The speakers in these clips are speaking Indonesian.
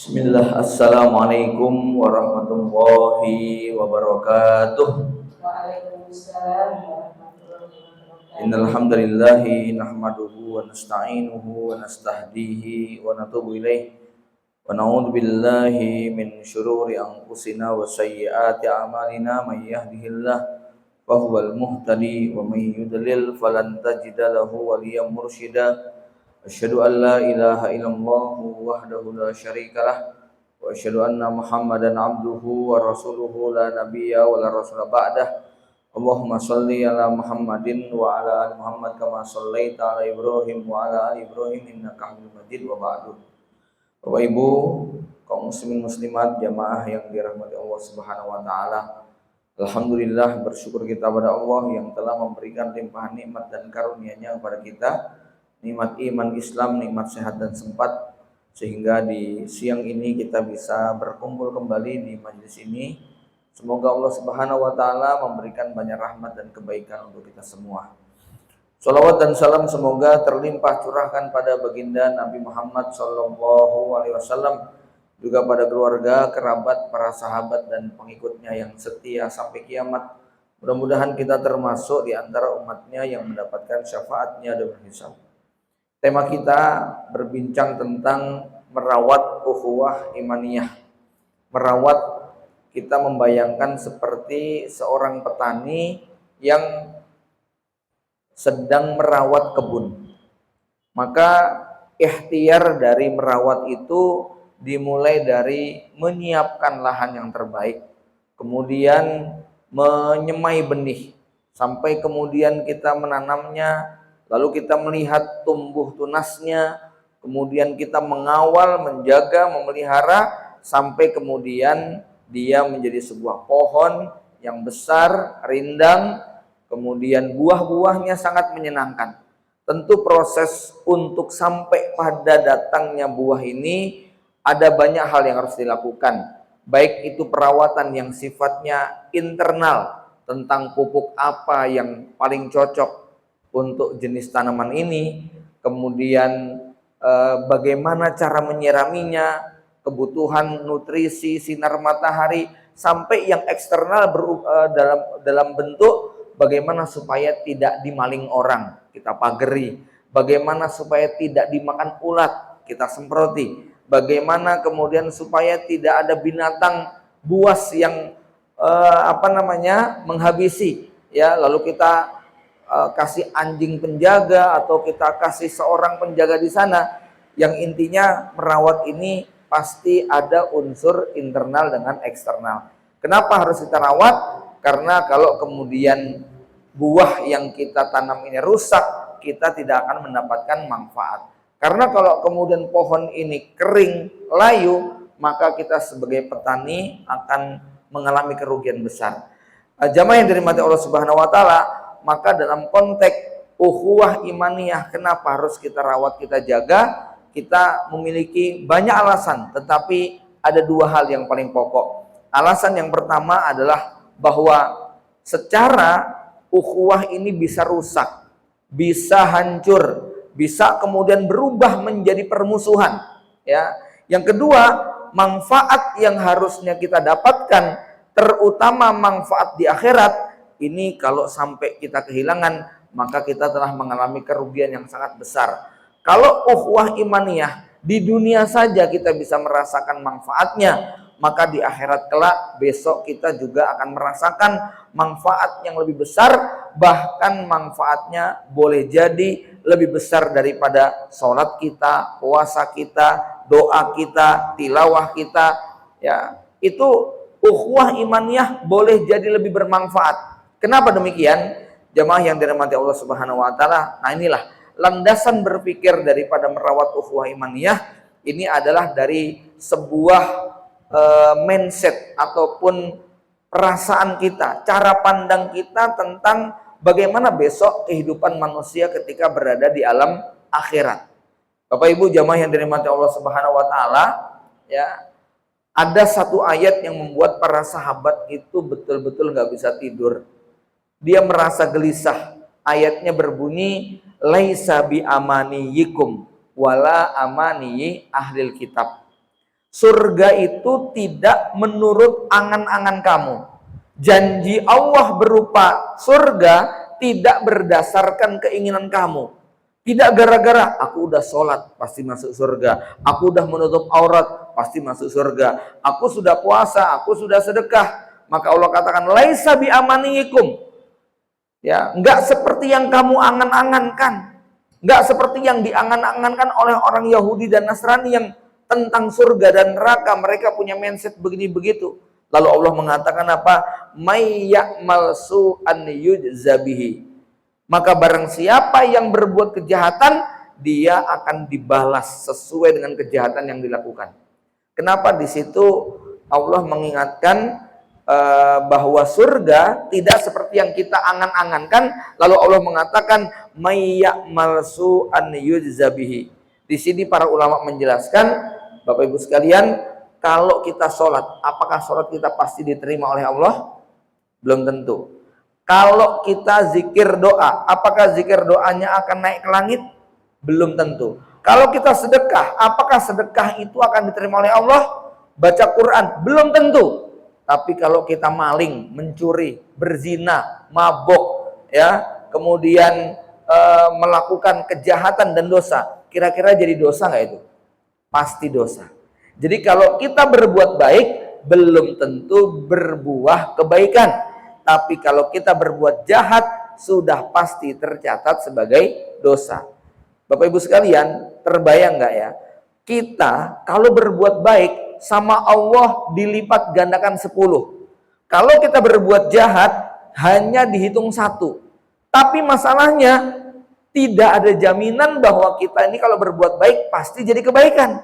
Bismillah, Assalamualaikum warahmatullahi wabarakatuh. Waalaikumsalam warahmatullahi Innal wabarakatuh. hamdalillahi nahmaduhu wa nasta'inuhu wa nastahdihi wa natubu ilaih wa na'udzu billahi min syururi anfusina wa sayyiati a'malina may yahdihillah fa huwal muhtadi wa may yudlil falan tajida lahu waliyyan mursyida. Asyhadu an la ilaha illallah wahdahu la syarikalah wa asyhadu anna Muhammadan abduhu wa rasuluhu la nabiyya wa la rasula ba'dah. Allahumma shalli ala Muhammadin wa ala ali Muhammad kama shallaita ala Ibrahim wa ala ali Ibrahim innaka Hamidum Majid wa ba'du. Bapak Ibu, kaum muslimin muslimat jamaah yang dirahmati Allah Subhanahu wa taala. Alhamdulillah, bersyukur kita pada Allah yang telah memberikan limpahan nikmat dan karunia-Nya kepada kita, nikmat iman Islam, nikmat sehat dan sempat, sehingga di siang ini kita bisa berkumpul kembali di majelis ini. Semoga Allah Subhanahu wa taala memberikan banyak rahmat dan kebaikan untuk kita semua. Salawat dan salam semoga terlimpah curahkan pada baginda Nabi Muhammad sallallahu alaihi wasallam, juga pada keluarga, kerabat, para sahabat dan pengikutnya yang setia sampai kiamat. Mudah-mudahan kita termasuk di antara umatnya yang mendapatkan syafaatnya dan hisab. Tema kita berbincang tentang merawat ukhuwah imaniyah. Merawat, kita membayangkan seperti seorang petani yang sedang merawat kebun. Maka ikhtiar dari merawat itu dimulai dari menyiapkan lahan yang terbaik, kemudian menyemai benih, sampai kemudian kita menanamnya, lalu kita melihat tumbuh tunasnya, kemudian kita mengawal, menjaga, memelihara, sampai kemudian dia menjadi sebuah pohon yang besar, rindang, kemudian buah-buahnya sangat menyenangkan. Tentu proses untuk sampai pada datangnya buah ini ada banyak hal yang harus dilakukan. Baik itu perawatan yang sifatnya internal, tentang pupuk apa yang paling cocok untuk jenis tanaman ini, kemudian bagaimana cara menyiraminya, kebutuhan nutrisi, sinar matahari, sampai yang eksternal dalam bentuk bagaimana supaya tidak dimaling orang, kita pageri, bagaimana supaya tidak dimakan ulat, kita semproti, bagaimana kemudian supaya tidak ada binatang buas yang menghabisi, ya, lalu kita kasih anjing penjaga atau kita kasih seorang penjaga di sana. Yang intinya merawat ini pasti ada unsur internal dengan eksternal. Kenapa harus kita rawat? Karena kalau kemudian buah yang kita tanam ini rusak, kita tidak akan mendapatkan manfaat. Karena kalau kemudian pohon ini kering, layu, maka kita sebagai petani akan mengalami kerugian besar. Jamaah yang dirahmati Allah Subhanahu wa taala, maka dalam konteks ukhuwah imaniyah, kenapa harus kita rawat, kita jaga? Kita memiliki banyak alasan, tetapi ada dua hal yang paling pokok. Alasan yang pertama adalah bahwa secara ukhuwah ini bisa rusak, bisa hancur, bisa kemudian berubah menjadi permusuhan. Ya. Yang kedua, manfaat yang harusnya kita dapatkan, terutama manfaat di akhirat, ini kalau sampai kita kehilangan, maka kita telah mengalami kerugian yang sangat besar. Kalau ukhuwah imaniyah di dunia saja kita bisa merasakan manfaatnya, maka di akhirat kelak besok kita juga akan merasakan manfaat yang lebih besar, bahkan manfaatnya boleh jadi lebih besar daripada sholat kita, puasa kita, doa kita, tilawah kita. Ya, itu ukhuwah imaniyah boleh jadi lebih bermanfaat. Kenapa demikian? Jamaah yang dirahmati Allah Subhanahu wa taala. Nah, inilah landasan berpikir daripada merawat ukhuwah imaniyah ini adalah dari sebuah mindset ataupun perasaan kita, cara pandang kita tentang bagaimana besok kehidupan manusia ketika berada di alam akhirat. Bapak Ibu jamaah yang dirahmati Allah Subhanahu wa taala, ya, ada satu ayat yang membuat para sahabat itu betul-betul nggak bisa tidur. Dia merasa gelisah. Ayatnya berbunyi, laisa bi amaniyikum wala amaniyi ahlil kitab. Surga itu tidak menurut angan-angan kamu. Janji Allah berupa surga tidak berdasarkan keinginan kamu. Tidak gara-gara aku udah sholat pasti masuk surga, aku udah menutup aurat pasti masuk surga, aku sudah puasa, aku sudah sedekah. Maka Allah katakan laisa bi amaniikum. Ya, enggak seperti yang kamu angan-angankan. Enggak seperti yang diangan-angankan oleh orang Yahudi dan Nasrani yang tentang surga dan neraka. Mereka punya mindset begini begitu. Lalu Allah mengatakan apa? May ya'mal su'an yujzabihi. Maka barang siapa yang berbuat kejahatan, dia akan dibalas sesuai dengan kejahatan yang dilakukan. Kenapa di situ Allah mengingatkan bahwa surga tidak seperti yang kita angan-angankan. Lalu Allah mengatakan may ya'mal su'an yujzabihi. Di sini para ulama menjelaskan, Bapak Ibu sekalian, kalau kita sholat, apakah sholat kita pasti diterima oleh Allah? Belum tentu. Kalau kita zikir doa, apakah zikir doanya akan naik ke langit? Belum tentu. Kalau kita sedekah, apakah sedekah itu akan diterima oleh Allah? Baca Quran? Belum tentu. Tapi kalau kita maling, mencuri, berzina, mabok, ya, kemudian melakukan kejahatan dan dosa, kira-kira jadi dosa nggak itu? Pasti dosa. Jadi kalau kita berbuat baik, belum tentu berbuah kebaikan. Tapi kalau kita berbuat jahat, sudah pasti tercatat sebagai dosa. Bapak Ibu sekalian, terbayang nggak ya? Kita kalau berbuat baik, sama Allah dilipat gandakan 10. Kalau kita berbuat jahat, hanya dihitung 1. Tapi masalahnya, tidak ada jaminan bahwa kita ini kalau berbuat baik, pasti jadi kebaikan.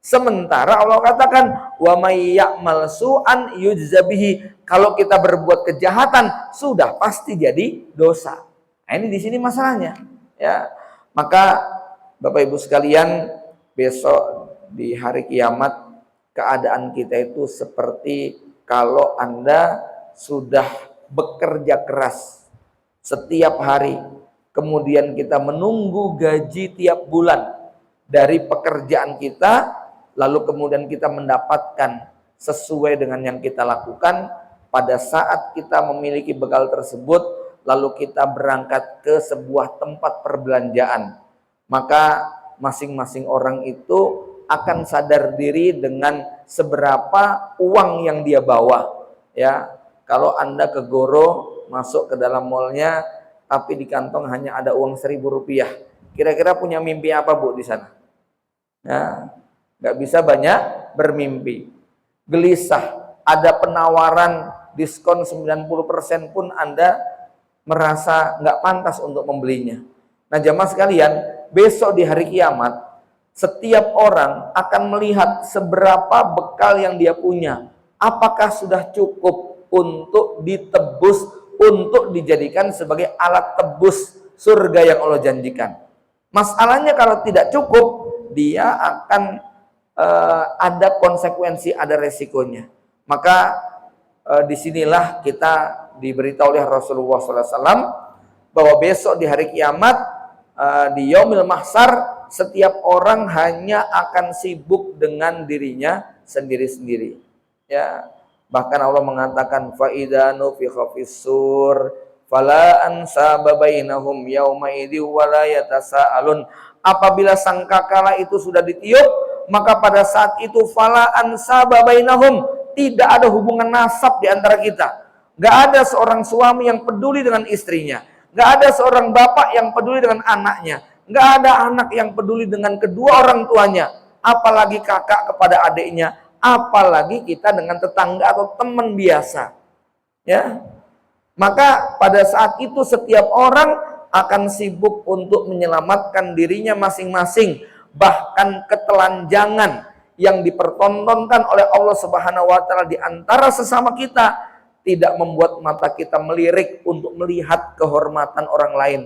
Sementara Allah katakan wa may ya'mal su'an yujzabihi. Kalau kita berbuat kejahatan sudah pasti jadi dosa. Nah, ini di sini masalahnya, ya. Maka Bapak Ibu sekalian, besok di hari kiamat keadaan kita itu seperti kalau Anda sudah bekerja keras setiap hari, kemudian kita menunggu gaji tiap bulan dari pekerjaan kita, lalu kemudian kita mendapatkan sesuai dengan yang kita lakukan. Pada saat kita memiliki bekal tersebut, lalu kita berangkat ke sebuah tempat perbelanjaan, maka masing-masing orang itu akan sadar diri dengan seberapa uang yang dia bawa. Ya, kalau Anda ke Goro, masuk ke dalam mallnya, tapi di kantong hanya ada uang 1.000 rupiah, kira-kira punya mimpi apa Bu di sana? Ya, nggak bisa banyak bermimpi, gelisah. Ada penawaran diskon 90% pun Anda merasa nggak pantas untuk membelinya. Nah jamaah sekalian, besok di hari kiamat, setiap orang akan melihat seberapa bekal yang dia punya. Apakah sudah cukup untuk ditebus, untuk dijadikan sebagai alat tebus surga yang Allah janjikan. Masalahnya kalau tidak cukup, dia akan ada konsekuensi, ada resikonya. Maka disinilah kita diberitahu oleh Rasulullah SAW bahwa besok di hari kiamat, di yaumil mahsyar, setiap orang hanya akan sibuk dengan dirinya sendiri-sendiri. Ya, bahkan Allah mengatakan fa idza nufikha fis-sur fala ansaba bainahum yauma idzi wala yatasaalun. Apabila sangkakala itu sudah ditiup, maka pada saat itu fala ansaba bainahum, tidak ada hubungan nasab di antara kita. Gak ada seorang suami yang peduli dengan istrinya, gak ada seorang bapak yang peduli dengan anaknya, gak ada anak yang peduli dengan kedua orang tuanya, apalagi kakak kepada adiknya, apalagi kita dengan tetangga atau teman biasa. Ya, maka pada saat itu setiap orang akan sibuk untuk menyelamatkan dirinya masing-masing. Bahkan ketelanjangan yang dipertontonkan oleh Allah Subhanahu wa taala di antara sesama kita tidak membuat mata kita melirik untuk melihat kehormatan orang lain.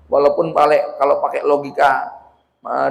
Walaupun kalau pakai logika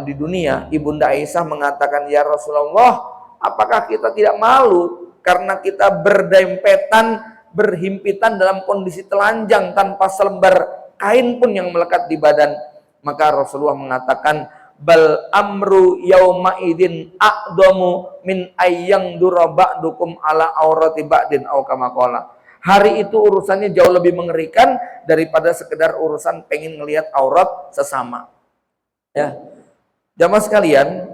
di dunia, Ibunda Aisyah mengatakan, "Ya Rasulullah, apakah kita tidak malu karena kita berdempetan, berhimpitan dalam kondisi telanjang tanpa selembar kain pun yang melekat di badan?" Maka Rasulullah mengatakan, bal amru yauma idin aqdamu min ayyang duraba'dukum ala aurati ba'din au kama qala. Hari itu urusannya jauh lebih mengerikan daripada sekedar urusan pengen ngelihat aurat sesama. Ya. Jamaah sekalian,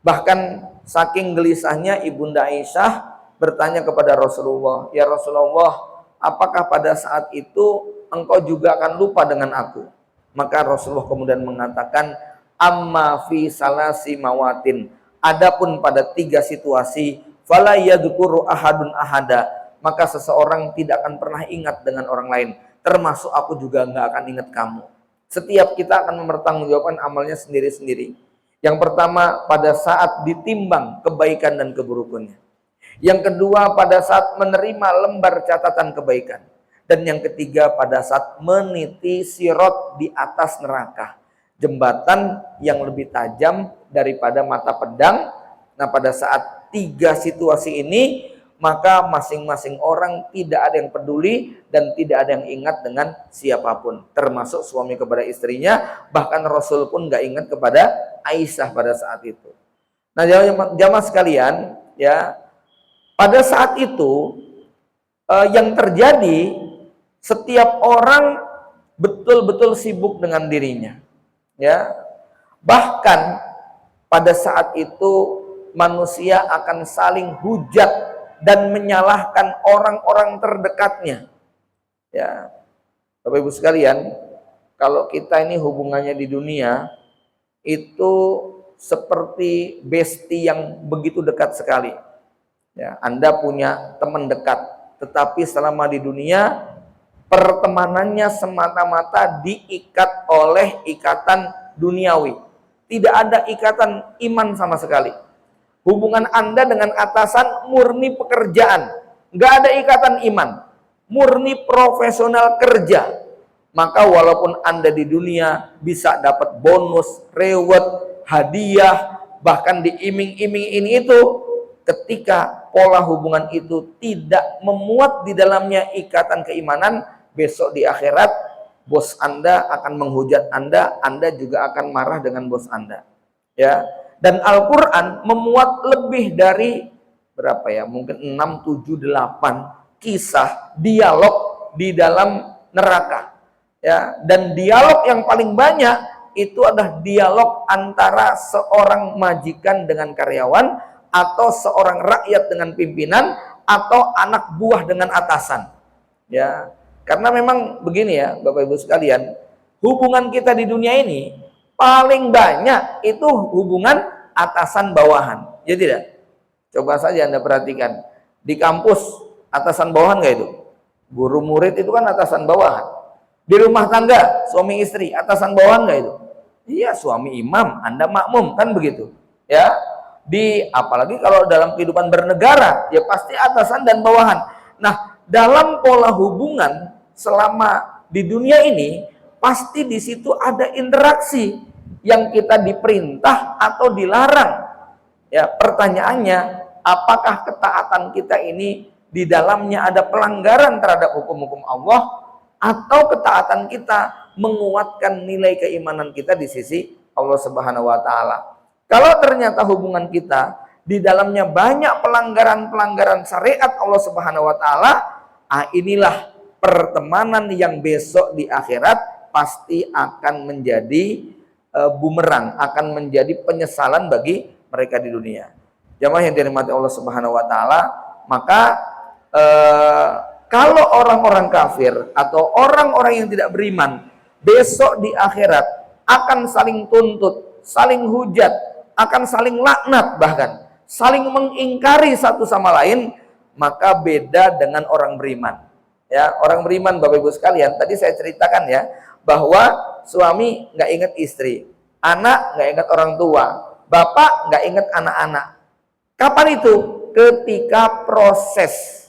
bahkan saking gelisahnya Ibunda Aisyah bertanya kepada Rasulullah, "Ya Rasulullah, apakah pada saat itu engkau juga akan lupa dengan aku?" Maka Rasulullah kemudian mengatakan, "Amma fi salasi mawatin." Adapun pada 3 situasi, fala yadhkuru ahadun ahada, maka seseorang tidak akan pernah ingat dengan orang lain, termasuk aku juga nggak akan ingat kamu. Setiap kita akan mempertanggungjawabkan amalnya sendiri-sendiri. Yang pertama, pada saat ditimbang kebaikan dan keburukannya. Yang kedua, pada saat menerima lembar catatan kebaikan. Dan yang ketiga, pada saat meniti sirot di atas neraka, jembatan yang lebih tajam daripada mata pedang. Nah, pada saat 3 situasi ini, maka masing-masing orang tidak ada yang peduli dan tidak ada yang ingat dengan siapapun, termasuk suami kepada istrinya. Bahkan Rasul pun nggak ingat kepada Aisyah pada saat itu. Nah, jamaah sekalian, ya, pada saat itu yang terjadi, setiap orang betul-betul sibuk dengan dirinya, ya. Bahkan pada saat itu manusia akan saling hujat dan menyalahkan orang-orang terdekatnya. Ya, Bapak Ibu sekalian, kalau kita ini hubungannya di dunia itu seperti besti yang begitu dekat sekali. Ya, Anda punya teman dekat, tetapi selama di dunia pertemanannya semata-mata diikat oleh ikatan duniawi. Tidak ada ikatan iman sama sekali. Hubungan Anda dengan atasan murni pekerjaan, nggak ada ikatan iman, murni profesional kerja. Maka walaupun Anda di dunia bisa dapat bonus, reward, hadiah, bahkan diiming-iming ini itu, ketika pola hubungan itu tidak memuat di dalamnya ikatan keimanan, besok di akhirat bos Anda akan menghujat Anda juga akan marah dengan bos Anda. Ya. Dan Al-Quran memuat lebih dari berapa ya, mungkin 6, 7, 8 kisah dialog di dalam neraka. Ya. Dan dialog yang paling banyak itu adalah dialog antara seorang majikan dengan karyawan, atau seorang rakyat dengan pimpinan, atau anak buah dengan atasan. Ya, karena memang begini ya Bapak Ibu sekalian, hubungan kita di dunia ini paling banyak itu hubungan atasan bawahan. Ya tidak? Coba saja Anda perhatikan di kampus, atasan bawahan nggak itu? Guru murid itu kan atasan bawahan. Di rumah tangga suami istri atasan bawahan nggak itu? Iya, suami imam, Anda makmum, kan begitu. Ya. Apalagi kalau dalam kehidupan bernegara, ya pasti atasan dan bawahan. Nah, dalam pola hubungan selama di dunia ini, pasti di situ ada interaksi yang kita diperintah atau dilarang. Ya, pertanyaannya, apakah ketaatan kita ini di dalamnya ada pelanggaran terhadap hukum-hukum Allah, atau ketaatan kita menguatkan nilai keimanan kita di sisi Allah Subhanahu wa taala? Kalau ternyata hubungan kita di dalamnya banyak pelanggaran-pelanggaran syariat Allah Subhanahu wa taala, inilah pertemanan yang besok di akhirat pasti akan menjadi bumerang, akan menjadi penyesalan bagi mereka di dunia. Jamaah yang dirahmati Allah Subhanahu wa taala, maka kalau orang-orang kafir atau orang-orang yang tidak beriman besok di akhirat akan saling tuntut, saling hujat, akan saling laknat, bahkan saling mengingkari satu sama lain, maka beda dengan orang beriman. Ya, orang beriman Bapak Ibu sekalian, tadi saya ceritakan ya, bahwa suami nggak ingat istri, anak nggak ingat orang tua, bapak nggak ingat anak-anak. Kapan itu? Ketika proses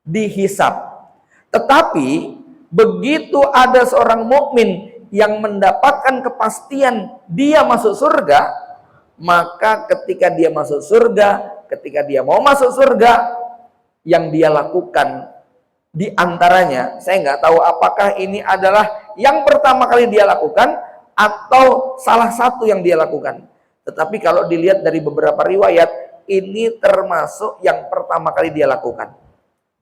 dihisab. Tetapi begitu ada seorang mukmin yang mendapatkan kepastian dia masuk surga, maka ketika dia masuk surga, ketika dia mau masuk surga, yang dia lakukan di antaranya, saya nggak tahu apakah ini adalah yang pertama kali dia lakukan, atau salah satu yang dia lakukan. Tetapi kalau dilihat dari beberapa riwayat, ini termasuk yang pertama kali dia lakukan.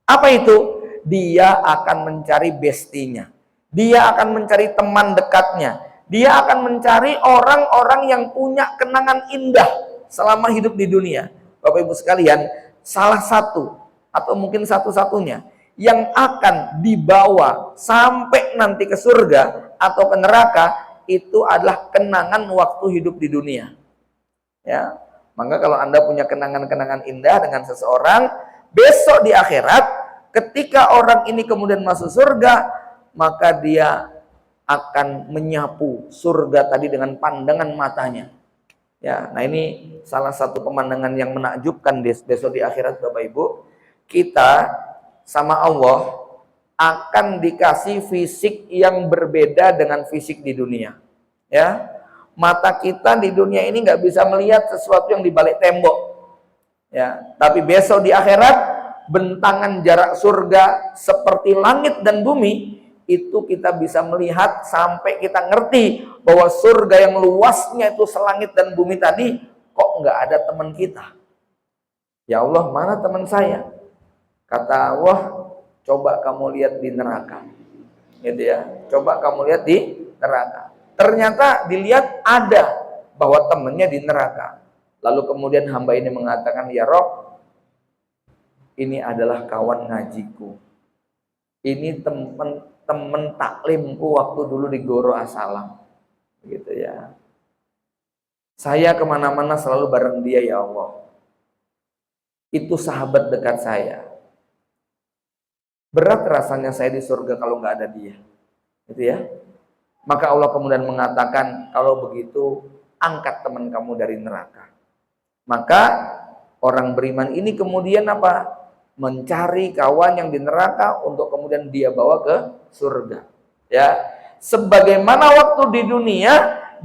Apa itu? Dia akan mencari bestinya. Dia akan mencari teman dekatnya. Dia akan mencari orang-orang yang punya kenangan indah selama hidup di dunia. Bapak Ibu sekalian, salah satu atau mungkin satu-satunya yang akan dibawa sampai nanti ke surga atau ke neraka itu adalah kenangan waktu hidup di dunia. Ya, maka kalau Anda punya kenangan-kenangan indah dengan seseorang, besok di akhirat ketika orang ini kemudian masuk surga, maka dia akan menyapu surga tadi dengan pandangan matanya. Ya, nah ini salah satu pemandangan yang menakjubkan besok di akhirat, Bapak Ibu. Kita sama Allah akan dikasih fisik yang berbeda dengan fisik di dunia. Ya, mata kita di dunia ini nggak bisa melihat sesuatu yang di balik tembok. Ya, tapi besok di akhirat bentangan jarak surga seperti langit dan bumi, itu kita bisa melihat sampai kita ngerti bahwa surga yang luasnya itu selangit dan bumi tadi kok nggak ada teman kita. Ya Allah, mana teman saya? Kata Allah, coba kamu lihat di neraka. Gitu ya. Coba kamu lihat di neraka. Ternyata dilihat ada bahwa temannya di neraka. Lalu kemudian hamba ini mengatakan, ya Rob, ini adalah kawan ngajiku. Ini teman taklimku waktu dulu di Goro Asalam. Gitu ya. Saya kemana-mana selalu bareng dia, ya Allah. Itu sahabat dekat saya. Berat rasanya saya di surga kalau nggak ada dia. Gitu ya. Maka Allah kemudian mengatakan, kalau begitu angkat teman kamu dari neraka. Maka orang beriman ini kemudian apa? Mencari kawan yang di neraka untuk kemudian dia bawa ke surga. Ya, sebagaimana waktu di dunia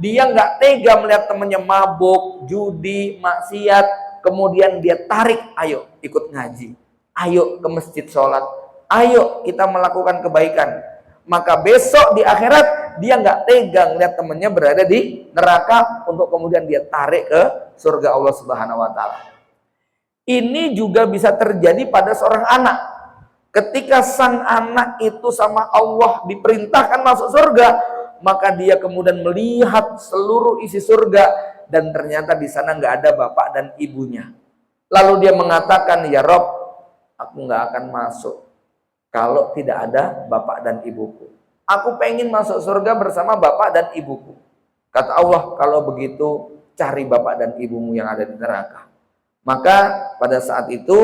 dia nggak tega melihat temannya mabuk, judi, maksiat, kemudian dia tarik, ayo ikut ngaji, ayo ke masjid sholat, ayo kita melakukan kebaikan. Maka besok di akhirat dia nggak tega melihat temannya berada di neraka untuk kemudian dia tarik ke surga Allah Subhanahu wa taala. Ini juga bisa terjadi pada seorang anak. Ketika sang anak itu sama Allah diperintahkan masuk surga, maka dia kemudian melihat seluruh isi surga dan ternyata di sana nggak ada bapak dan ibunya. Lalu dia mengatakan, ya Rob, aku nggak akan masuk kalau tidak ada bapak dan ibuku. Aku pengen masuk surga bersama bapak dan ibuku. Kata Allah, kalau begitu cari bapak dan ibumu yang ada di neraka. Maka pada saat itu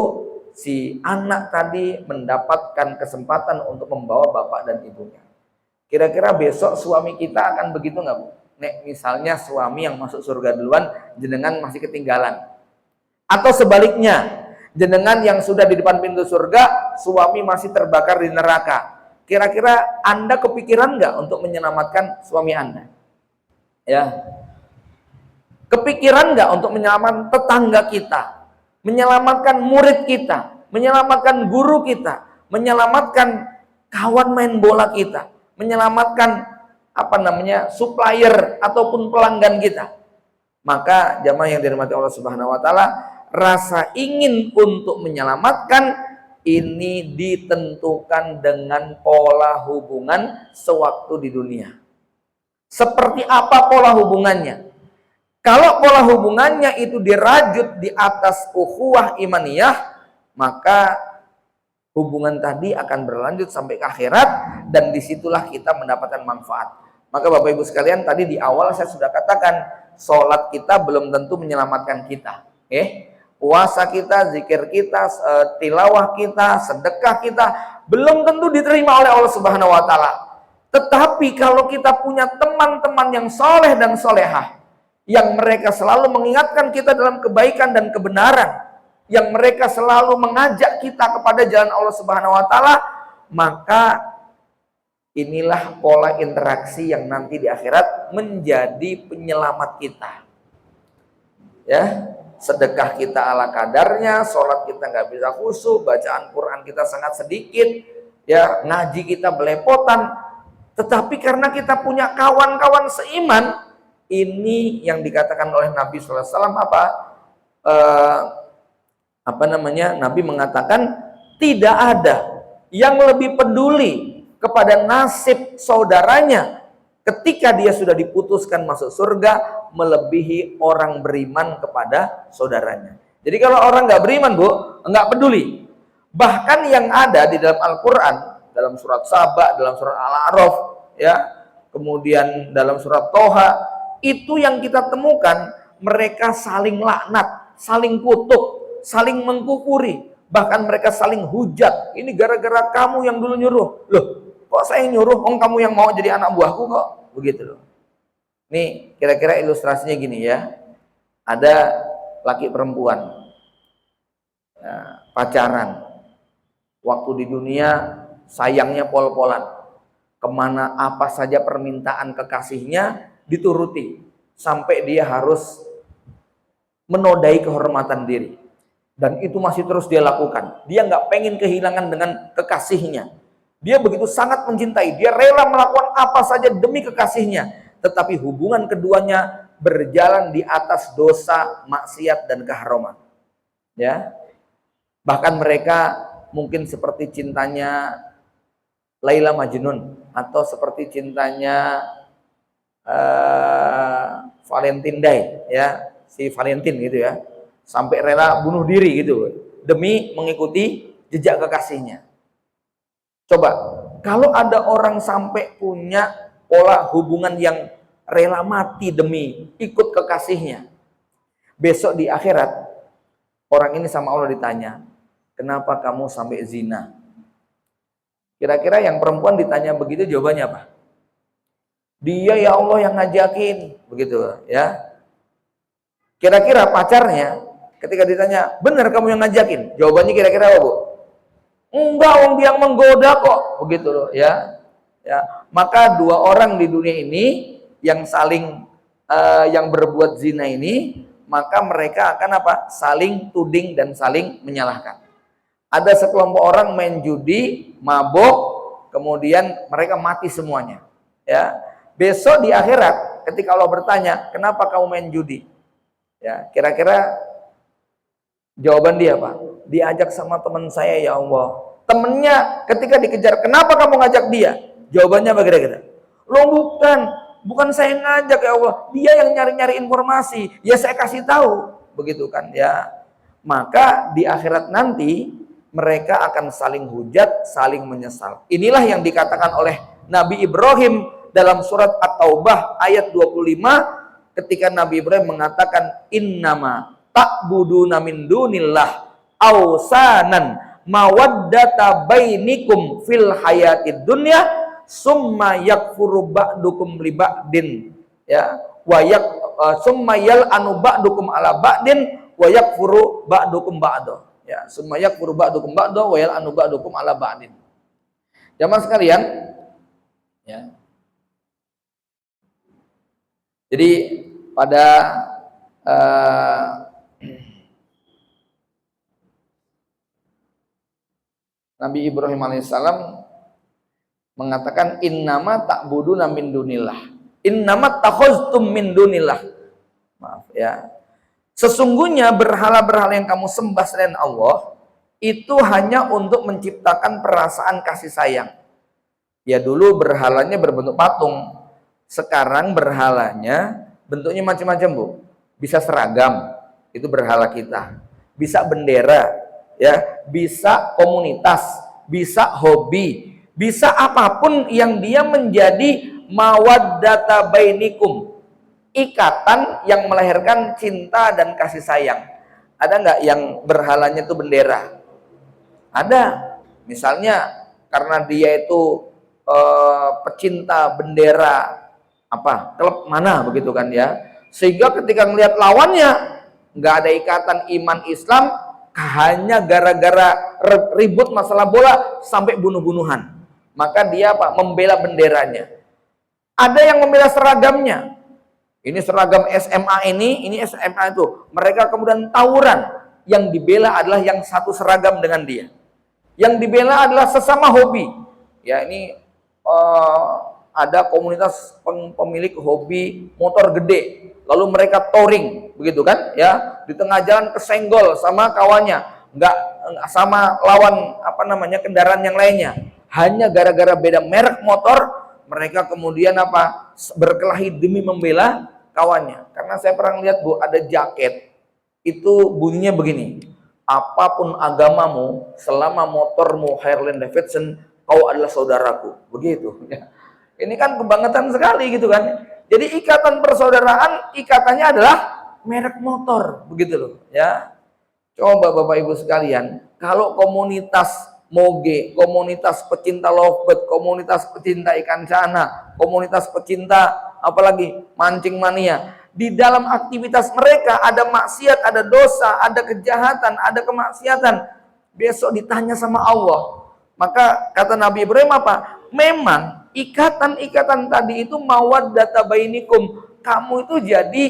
si anak tadi mendapatkan kesempatan untuk membawa bapak dan ibunya. Kira-kira besok suami kita akan begitu nggak, Bu? Nek misalnya suami yang masuk surga duluan, jenengan masih ketinggalan. Atau sebaliknya, jenengan yang sudah di depan pintu surga, suami masih terbakar di neraka. Kira-kira Anda kepikiran nggak untuk menyelamatkan suami Anda? Ya. Kepikiran nggak untuk menyelamatkan tetangga kita, menyelamatkan murid kita, menyelamatkan guru kita, menyelamatkan kawan main bola kita, menyelamatkan supplier ataupun pelanggan kita? Maka jamaah yang dirahmati Allah Subhanahu wa taala, rasa ingin untuk menyelamatkan ini ditentukan dengan pola hubungan sewaktu di dunia. Seperti apa pola hubungannya? Kalau pola hubungannya itu dirajut di atas ukhuwah imaniyah, maka hubungan tadi akan berlanjut sampai ke akhirat dan disitulah kita mendapatkan manfaat. Maka Bapak Ibu sekalian, tadi di awal saya sudah katakan, sholat kita belum tentu menyelamatkan kita. Puasa kita, zikir kita, tilawah kita, sedekah kita belum tentu diterima oleh Allah Subhanahu wa taala. Tetapi kalau kita punya teman-teman yang soleh dan solehah, yang mereka selalu mengingatkan kita dalam kebaikan dan kebenaran, yang mereka selalu mengajak kita kepada jalan Allah Subhanahu wa taala, maka inilah pola interaksi yang nanti di akhirat menjadi penyelamat kita. Ya, sedekah kita ala kadarnya, sholat kita nggak bisa khusyuk, bacaan Quran kita sangat sedikit, ya, ngaji kita belepotan. Tetapi karena kita punya kawan-kawan seiman, ini yang dikatakan oleh Nabi SAW apa? Nabi mengatakan tidak ada yang lebih peduli kepada nasib saudaranya ketika dia sudah diputuskan masuk surga melebihi orang beriman kepada saudaranya. Jadi kalau orang nggak beriman, Bu, nggak peduli. Bahkan yang ada di dalam Al-Quran, dalam surat Saba, dalam surat Al-A'raf, ya, kemudian dalam surat Toha, itu yang kita temukan mereka saling laknat, saling kutuk, saling mengkufuri, bahkan mereka saling hujat. Ini gara-gara kamu yang dulu nyuruh. Loh, kok saya nyuruh? Kamu yang mau jadi anak buahku kok. Begitu loh. Nih, kira-kira ilustrasinya gini ya. Ada laki perempuan ya, pacaran. Waktu di dunia sayangnya pol-polan. Kemana apa saja permintaan kekasihnya dituruti. Sampai dia harus menodai kehormatan diri. Dan itu masih terus dia lakukan. Dia nggak pengen kehilangan dengan kekasihnya. Dia begitu sangat mencintai. Dia rela melakukan apa saja demi kekasihnya. Tetapi hubungan keduanya berjalan di atas dosa, maksiat, dan keharaman. Ya, bahkan mereka mungkin seperti cintanya Laila Majnun atau seperti cintanya Valentine Day, ya, si Valentine gitu ya, sampai rela bunuh diri gitu demi mengikuti jejak kekasihnya. Coba kalau ada orang sampai punya pola hubungan yang rela mati demi ikut kekasihnya, besok di akhirat orang ini sama Allah ditanya, kenapa kamu sampai zina? Kira-kira yang perempuan ditanya begitu jawabannya apa? Dia ya Allah yang ngajakin, begitu ya. Kira-kira pacarnya ketika ditanya, benar kamu yang ngajakin? Jawabannya kira-kira apa, Bu? Enggak, orang dia yang menggoda kok, begitu loh ya. Ya, maka dua orang di dunia ini yang saling yang berbuat zina ini, maka mereka akan apa? Saling tuding dan saling menyalahkan. Ada sekelompok orang main judi, mabok, kemudian mereka mati semuanya. Ya, besok di akhirat ketika Allah bertanya, kenapa kamu main judi? Ya, kira-kira jawaban dia apa? Diajak sama teman saya ya Allah. Temennya ketika dikejar, kenapa kamu ngajak dia? Jawabannya apa kira-kira? Loh bukan saya ngajak ya Allah. Dia yang nyari-nyari informasi. Ya saya kasih tahu, begitu kan ya. Maka di akhirat nanti mereka akan saling hujat, saling menyesal. Inilah yang dikatakan oleh Nabi Ibrahim dalam surat At-Taubah ayat 25 ketika Nabi Ibrahim mengatakan innama ta'buduna min dunillah ausanan mawaddata bainikum fil hayatid dunya summa yakfuru ba'dukum li ba'din ya summa yal'anu ba'dukum ala ba'din wa yakfuru ba'dukum ba'do ya summa yakfuru ba'dukum ba'do wa yal'anu ba'dukum ala ba'din. Jamaah sekalian ya, jadi pada Nabi Ibrahim alaihissalam mengatakan innama ta'buduna min dunillah, innama takhaztum min dunillah. Maaf ya. Sesungguhnya berhala-berhala yang kamu sembah selain Allah itu hanya untuk menciptakan perasaan kasih sayang. Ya dulu berhalanya berbentuk patung. Sekarang berhalanya bentuknya macam-macam, Bu. Bisa seragam, itu berhala kita. Bisa bendera, ya, bisa komunitas, bisa hobi, bisa apapun yang dia menjadi mawaddata bainikum, ikatan yang melahirkan cinta dan kasih sayang. Ada nggak yang berhalanya itu bendera? Ada. Misalnya karena dia itu pecinta bendera apa klub mana begitu kan ya, sehingga ketika melihat lawannya nggak ada ikatan iman Islam, hanya gara-gara ribut masalah bola sampai bunuh-bunuhan, maka dia apa membela benderanya. Ada yang membela seragamnya, ini seragam SMA ini SMA itu, mereka kemudian tawuran. Yang dibela adalah yang satu seragam dengan dia, yang dibela adalah sesama hobi ya. Ini ada komunitas pemilik hobi motor gede, lalu mereka touring, begitu kan? Ya, di tengah jalan kesenggol sama kawannya, nggak sama lawan kendaraan yang lainnya, hanya gara-gara beda merek motor, mereka kemudian berkelahi demi membela kawannya. Karena saya pernah lihat Bu, ada jaket itu bunyinya begini: apapun agamamu, selama motormu Harley Davidson, kau adalah saudaraku. Begitu. Ya. Ini kan kebangetan sekali gitu kan. Jadi ikatan persaudaraan, ikatannya adalah merek motor, begitu loh. Ya, coba Bapak Ibu sekalian, kalau komunitas moge, komunitas pecinta lovebird, komunitas pecinta ikan cana, komunitas pecinta apalagi mancing mania, di dalam aktivitas mereka ada maksiat, ada dosa, ada kejahatan, ada kemaksiatan, besok ditanya sama Allah. Maka kata Nabi Ibrahim apa? Memang ikatan-ikatan tadi itu mawaddata bainikum, kamu itu jadi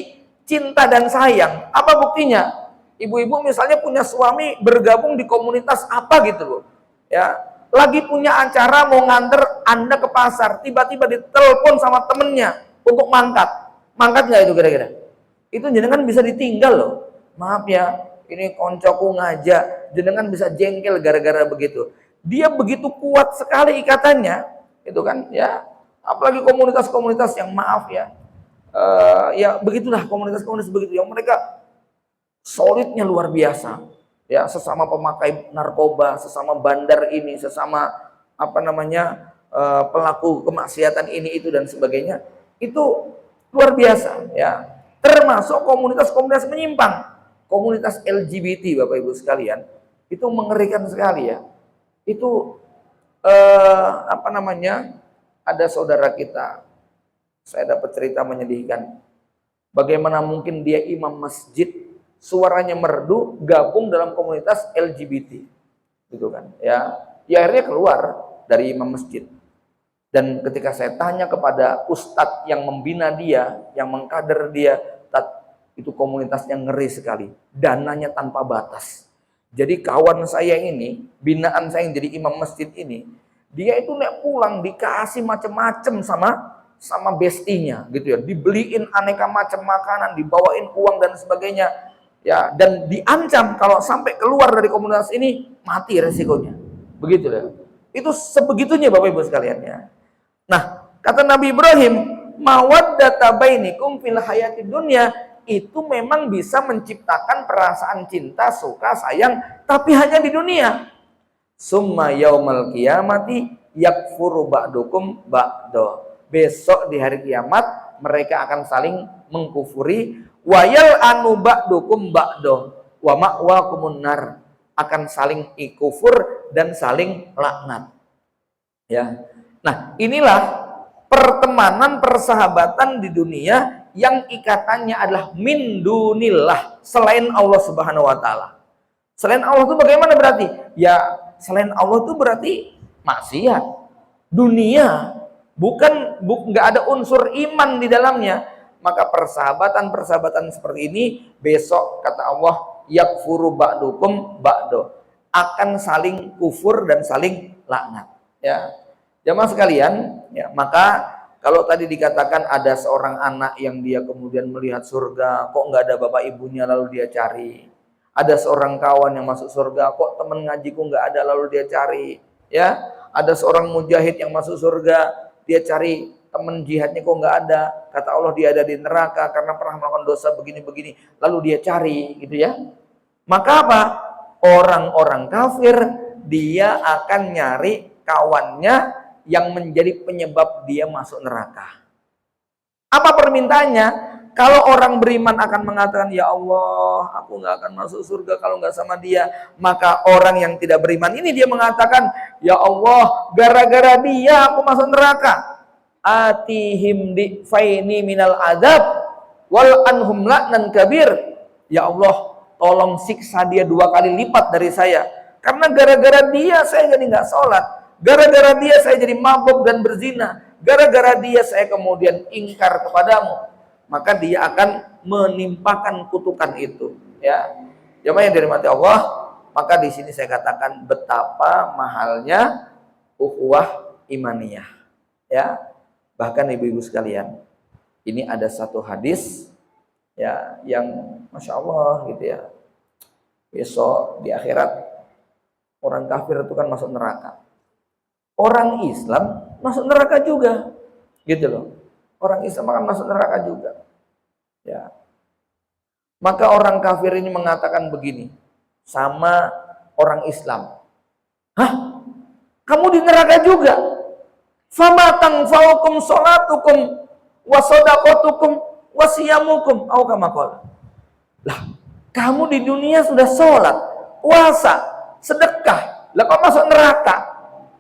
cinta dan sayang. Apa buktinya? Ibu-ibu misalnya punya suami bergabung di komunitas apa gitu loh. Ya, lagi punya acara mau nganter Anda ke pasar, tiba-tiba ditelepon sama temennya untuk mangkat. Mangkat nggak itu kira-kira? Itu jenengan bisa ditinggal loh. Maaf ya, ini koncoku ngajak, jenengan bisa jengkel gara-gara begitu. Dia begitu kuat sekali ikatannya, itu kan ya. Apalagi komunitas-komunitas yang maaf ya, ya begitulah komunitas-komunitas begitu yang mereka solidnya luar biasa. Ya, sesama pemakai narkoba, sesama bandar ini, sesama pelaku kemaksiatan ini itu dan sebagainya, itu luar biasa ya. Termasuk komunitas-komunitas menyimpang, komunitas LGBT Bapak Ibu sekalian, itu mengerikan sekali ya. Itu ada saudara kita, saya dapat cerita menyedihkan. Bagaimana mungkin dia imam masjid, suaranya merdu, gabung dalam komunitas LGBT, gitu kan? Ya, dia akhirnya keluar dari imam masjid. Dan ketika saya tanya kepada ustadz yang membina dia, yang mengkader dia, itu komunitasnya ngeri sekali, dananya tanpa batas. Jadi kawan saya ini, binaan saya yang jadi imam masjid ini, dia itu nek pulang dikasih macam-macam sama bestinya, gitu ya, dibeliin aneka macam makanan, dibawain uang dan sebagainya, ya, dan diancam kalau sampai keluar dari komunitas ini mati resikonya, begitu ya. Itu sebegitunya Bapak Ibu sekalian ya. Nah, kata Nabi Ibrahim, mawaddata bainikum fil hayati dunya, itu memang bisa menciptakan perasaan cinta, suka, sayang, tapi hanya di dunia. Summa yaumal qiyamati yakfuru ba'dukum ba'do. Besok di hari kiamat mereka akan saling mengkufuri, wayal anu ba'dukum ba'do wa ma'wakumun nar, akan saling kufur dan saling laknat. Ya. Nah, inilah pertemanan, persahabatan di dunia yang ikatannya adalah min dunillah, selain Allah Subhanahu wa taala. Selain Allah itu bagaimana berarti? Ya, selain Allah itu berarti maksiat. Dunia nggak ada unsur iman di dalamnya. Maka persahabatan seperti ini besok kata Allah yakfuru ba'dukum ba'do, akan saling kufur dan saling laknat. Ya. Jamaah sekalian, ya, maka kalau tadi dikatakan ada seorang anak yang dia kemudian melihat surga, kok nggak ada bapak ibunya lalu dia cari. Ada seorang kawan yang masuk surga, kok teman ngajiku nggak ada lalu dia cari. Ya, ada seorang mujahid yang masuk surga, dia cari teman jihadnya kok nggak ada. Kata Allah dia ada di neraka karena pernah melakukan dosa begini-begini, lalu dia cari, gitu ya. Maka apa? Orang-orang kafir dia akan nyari kawannya yang menjadi penyebab dia masuk neraka. Apa permintaannya? Kalau orang beriman akan mengatakan, ya Allah, aku nggak akan masuk surga kalau nggak sama dia. Maka orang yang tidak beriman ini dia mengatakan, ya Allah, gara-gara dia aku masuk neraka. Atihim di faini minal adab wal anhum la'nan kabir. Ya Allah, tolong siksa dia 2 kali lipat dari saya. Karena gara-gara dia saya jadi nggak sholat. Gara-gara dia saya jadi mabuk dan berzina. Gara-gara dia saya kemudian ingkar kepadamu. Maka dia akan menimpakan kutukan itu. Ya, jemaah yang dirahmati Allah. Maka di sini saya katakan betapa mahalnya ukhuwah imaniyah. Ya, Bahkan ibu-ibu sekalian, ini ada satu hadis ya yang Masya Allah gitu ya. Besok di akhirat orang kafir itu kan masuk neraka. Orang Islam masuk neraka juga. Gitu loh. Orang Islam akan masuk neraka juga. Ya. Maka orang kafir ini mengatakan begini sama orang Islam. Hah? Kamu di neraka juga? Fama tanfa'ukum sholatukum wa shadaqatukum wa siyamukum au kama qala. Lah, kamu di dunia sudah sholat, puasa, sedekah. Lah kok masuk neraka?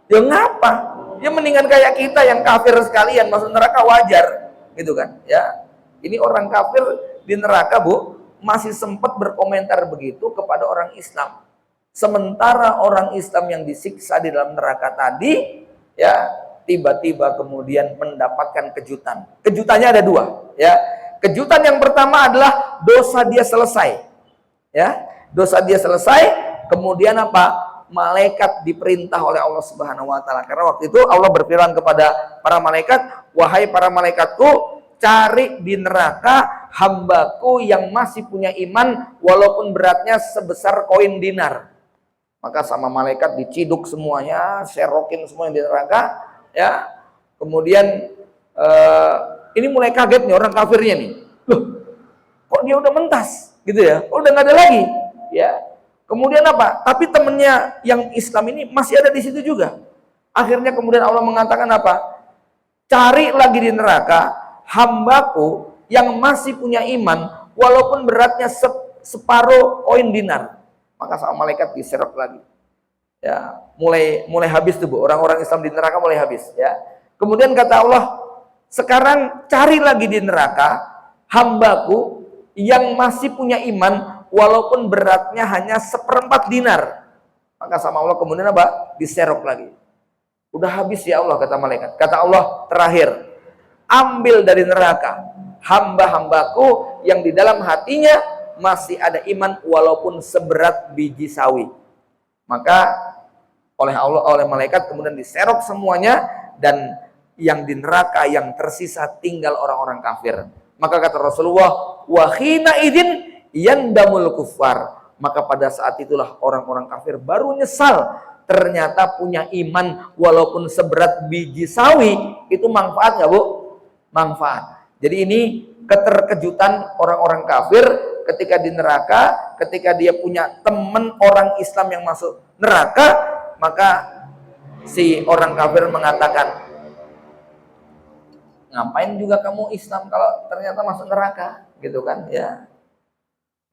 Ya ngapa? Ya mendingan kayak kita yang kafir sekalian masuk neraka wajar, gitu kan? Ya. Ini orang kafir di neraka, Bu, masih sempat berkomentar begitu kepada orang Islam. Sementara orang Islam yang disiksa di dalam neraka tadi, ya tiba-tiba kemudian mendapatkan kejutan. Kejutannya ada dua, ya. Kejutan yang pertama adalah dosa dia selesai, ya. Dosa dia selesai, kemudian apa? Malaikat diperintah oleh Allah Subhanahu Wa Taala. Karena waktu itu Allah berfirman kepada para malaikat, wahai para malaikatku, cari di neraka hambaku yang masih punya iman walaupun beratnya sebesar koin dinar. Maka sama malaikat diciduk semuanya, serokin semuanya di neraka, ya. Kemudian ini mulai kaget nih orang kafirnya nih. Loh, kok dia udah mentas gitu ya? Kok udah nggak ada lagi, ya. Kemudian apa? Tapi temennya yang Islam ini masih ada di situ juga. Akhirnya kemudian Allah mengatakan apa? Cari lagi di neraka hambaku yang masih punya iman walaupun beratnya separuh koin dinar. Maka sama malaikat diserok lagi. Ya, mulai habis tuh, Bu. Orang-orang Islam di neraka mulai habis, ya. Kemudian kata Allah, sekarang cari lagi di neraka hambaku yang masih punya iman walaupun beratnya hanya 1/4 dinar. Maka sama Allah kemudian apa? Diserok lagi. Udah habis ya Allah, kata malaikat. Kata Allah terakhir, ambil dari neraka hamba-hambaku yang di dalam hatinya masih ada iman walaupun seberat biji sawi. Maka oleh Allah, oleh malaikat kemudian diserok semuanya, dan yang di neraka yang tersisa tinggal orang-orang kafir. Maka kata Rasulullah, wa khina idzin yandamul kuffar. Maka pada saat itulah orang-orang kafir baru nyesal ternyata punya iman walaupun seberat biji sawi. Itu manfaat nggak, Bu? Manfaat. Jadi ini keterkejutan orang-orang kafir ketika di neraka, ketika dia punya teman orang Islam yang masuk neraka, maka si orang kafir mengatakan, ngapain juga kamu Islam kalau ternyata masuk neraka, gitu kan, ya.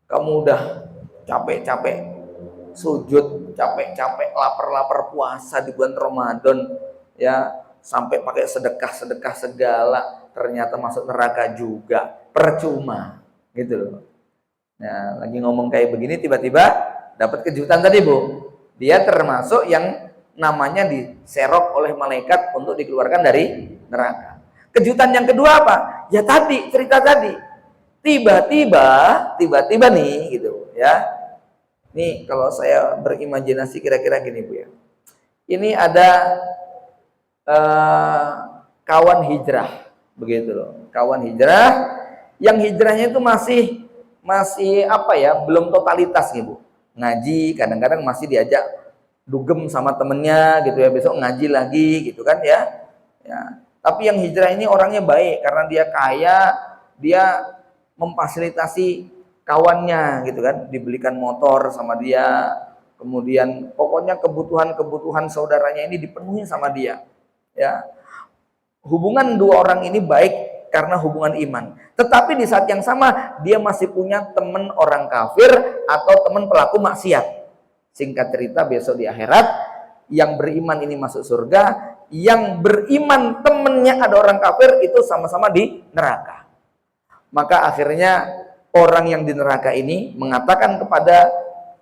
Kamu udah capek-capek sujud, capek-capek lapar-lapar puasa di bulan Ramadan, ya, sampai pakai sedekah-sedekah segala, ternyata masuk neraka juga, percuma, gitu loh. Nah, lagi ngomong kayak begini tiba-tiba dapat kejutan tadi, Bu. Dia termasuk yang namanya diserok oleh malaikat untuk dikeluarkan dari neraka. Kejutan yang kedua apa? Ya tadi, cerita tadi. Tiba-tiba nih gitu, ya. Nih kalau saya berimajinasi kira-kira gini, Bu, ya. Ini ada kawan hijrah, begitu loh. Kawan hijrah yang hijrahnya itu masih apa ya, belum totalitas nih, Bu. Ngaji, kadang-kadang masih diajak dugem sama temennya gitu ya, besok ngaji lagi gitu kan, ya. Ya. Tapi yang hijrah ini orangnya baik karena dia kaya, dia memfasilitasi kawannya gitu kan, dibelikan motor sama dia, kemudian pokoknya kebutuhan saudaranya ini dipenuhi sama dia, ya. Hubungan dua orang ini baik karena hubungan iman. Tetapi di saat yang sama dia masih punya teman orang kafir atau teman pelaku maksiat. Singkat cerita, besok di akhirat yang beriman ini masuk surga, yang beriman temennya ada orang kafir itu sama-sama di neraka. Maka akhirnya orang yang di neraka ini mengatakan kepada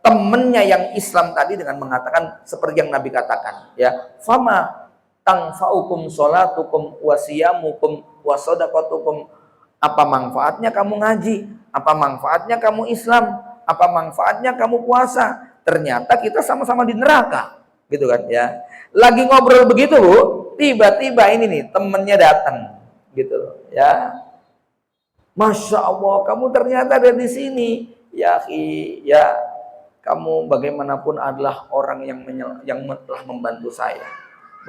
temennya yang Islam tadi dengan mengatakan seperti yang Nabi katakan, ya, fama tangfa'ukum sholatukum wasiyamukum wasodaqatukum. Apa manfaatnya kamu ngaji? Apa manfaatnya kamu Islam? Apa manfaatnya kamu puasa? Ternyata kita sama-sama di neraka, gitu kan, ya. Lagi ngobrol begitu, Bu, tiba-tiba ini nih temennya datang, gitu loh, ya. Masya Allah, kamu ternyata ada di sini. Ya, ya, kamu bagaimanapun adalah orang yang telah membantu saya.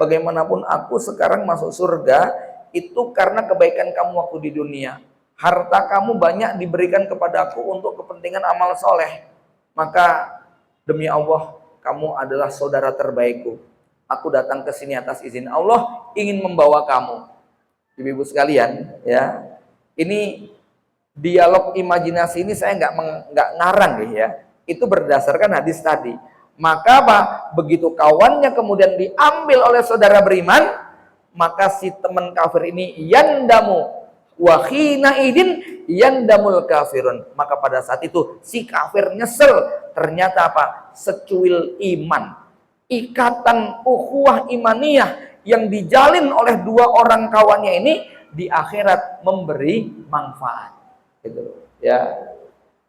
Bagaimanapun aku sekarang masuk surga, itu karena kebaikan kamu waktu di dunia. Harta kamu banyak diberikan kepadaku untuk kepentingan amal soleh. Maka demi Allah, kamu adalah saudara terbaikku. Aku datang ke sini atas izin Allah, ingin membawa kamu. Ibu-ibu sekalian, ya, ini dialog imajinasi ini saya nggak ngarang deh ya. Itu berdasarkan hadis tadi. Maka apa? Begitu kawannya kemudian diambil oleh saudara beriman, maka si teman kafir ini yandamu wa khina idin yandamul kafirun. Maka pada saat itu si kafir nyesel. Ternyata apa? Secuil iman. Ikatan ukhuwah imaniyah yang dijalin oleh dua orang kawannya ini di akhirat memberi manfaat. Gitu. Ya,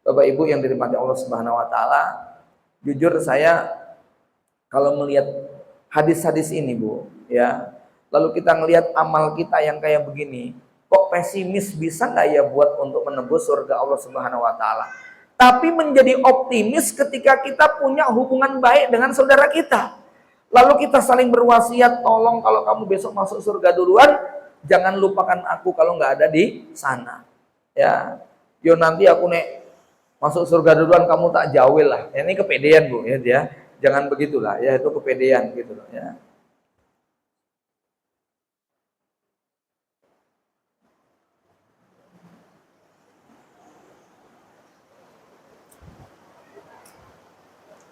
Bapak Ibu yang dirahmati Allah Subhanahu wa taala, jujur saya kalau melihat hadis-hadis ini, Bu, ya. Lalu kita ngelihat amal kita yang kayak begini, kok pesimis bisa nggak ya buat untuk menembus surga Allah Subhanahu wa taala? Tapi menjadi optimis ketika kita punya hubungan baik dengan saudara kita. Lalu kita saling berwasiat, tolong kalau kamu besok masuk surga duluan, jangan lupakan aku kalau nggak ada di sana. Ya, yo nanti aku nek masuk surga duluan kamu tak jauh lah. Ya, ini kepedean, Bu, ya. Jangan begitulah, ya, itu kepedean gitu loh, ya.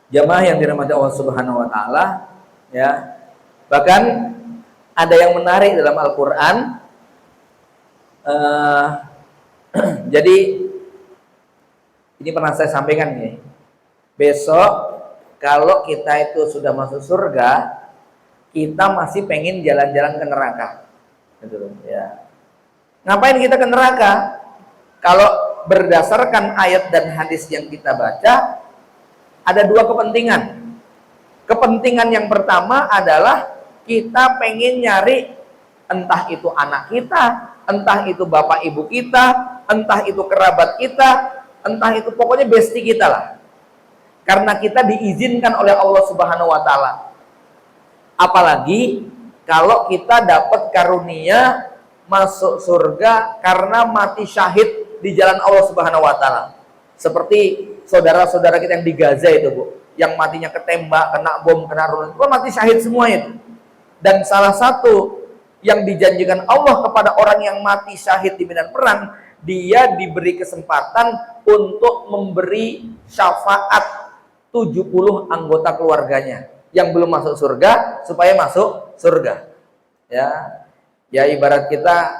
Jamaah yang dirahmati Allah Subhanahu wa taala, ya. Bahkan ada yang menarik dalam Al-Qur'an. Jadi ini pernah saya sampaikan nih. Besok kalau kita itu sudah masuk surga, kita masih pengen jalan-jalan ke neraka. Gitu, ya. Ngapain kita ke neraka? Kalau berdasarkan ayat dan hadis yang kita baca, ada dua kepentingan. Kepentingan yang pertama adalah kita pengen nyari entah itu anak kita, entah itu bapak ibu kita, entah itu kerabat kita, entah itu pokoknya bestie kita lah. Karena kita diizinkan oleh Allah Subhanahu wa taala. Apalagi kalau kita dapat karunia masuk surga karena mati syahid di jalan Allah Subhanahu wa taala. Seperti saudara-saudara kita yang di Gaza itu, Bu, yang matinya ketembak, kena bom, kena runut, itu mati syahid semua itu. Dan salah satu yang dijanjikan Allah kepada orang yang mati syahid di medan perang, dia diberi kesempatan untuk memberi syafaat 70 anggota keluarganya yang belum masuk surga supaya masuk surga. Ya. Ya, ibarat kita